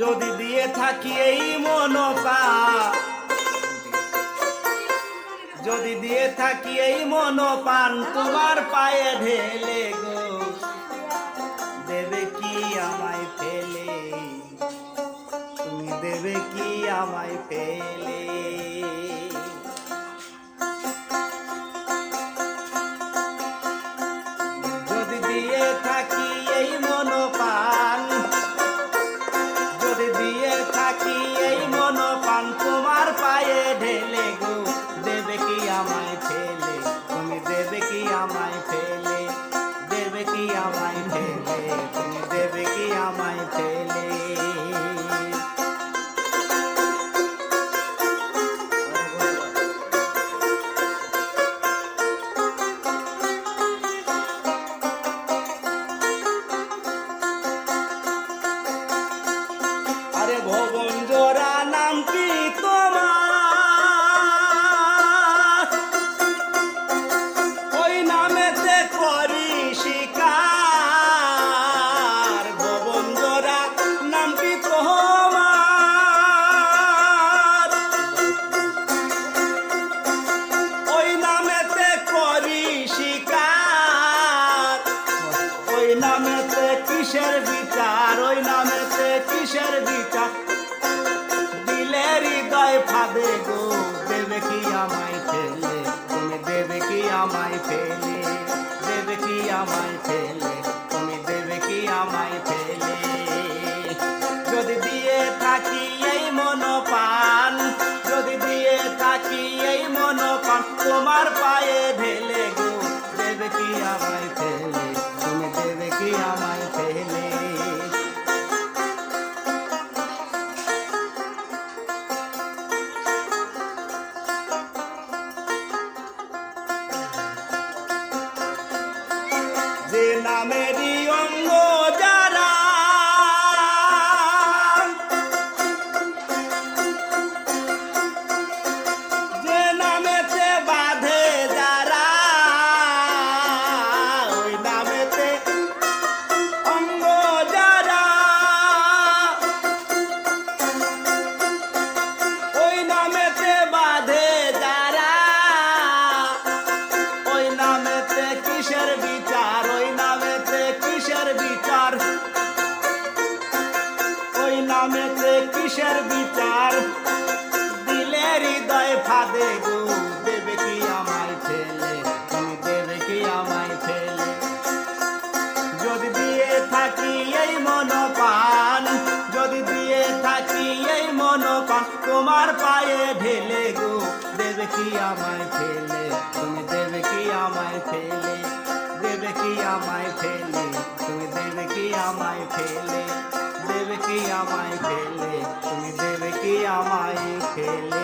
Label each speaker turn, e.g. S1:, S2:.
S1: যদি দিয়ে থাকি এই মনপান, যদি দিয়ে থাকি এই মনপান তোমার পায়ে ঢেলে গো, দেবে কি আমায় ফেলে, তুমি দেবে কি আমায় ফেলে। যদি দিয়ে থাকি এই মনপান, যদি দিয়ে থাকি এই মনপান তোমার পায়ে ঢেলে গো, দেবে কি আমায় ফেলে, তুমি দেবে কি আমায় ফেলে, দেবে কি আমায় ফেলে, তুমি দেবে কি আমায় ফেলে। আরে ভবন জোড়া নাম কি তোমার, ওই নামেতে করি শিকার। ভবন জোড়া নাম কি তোমার, ওই নামেতে করি শিকার। ওই নামেতে কিসের বিচার, ওই নামেতে কিসের বিচার। দিলে হৃদয় ফাঁদে গো, দেবে কি আমায় ফেলে, তুমি দেবে কি আমায় ফেলে, দেবে কি আমায় ফেলে, তুমি দেবে কি আমায় ফেলে। যদি দিয়ে থাকি এই মনপান, যদি দিয়ে থাকি এই মনপান তোমার পায়ে ঢেলে গো, দেবে কি আমায় ফেলে, তুমি দেবে কি আমায় ফেলে। যে নামেরই অঙ্গ যারা, যে নামেতে বাঁধে যারা, ওই নামেতে অঙ্গ যারা, ওই নামেতে বাঁধে যারা। ওই নামেতে কিসের বিচার, ওই নামেতে কিসের বিচার, ওই নামেতে কিসের বিচার। দিলে হৃদয় ফাঁদে গো, দেবে কি আমায় ফেলে, তুমি দেবে কি আমায় ফেলে। যদি দিয়ে থাকি এই মনপান, যদি দিয়ে থাকি এই মনপান তোমার পায়ে ঢেলে গো, দেবে কি আমায় ফেলে, তুমি দেবে কি আমায় ফেলে, দেবে কি আমায় ফেলে, তুমি দেবে কি আমায় ফেলে, দেবে কি আমায় ফেলে, তুমি দেবে কি আমায় ফেলে।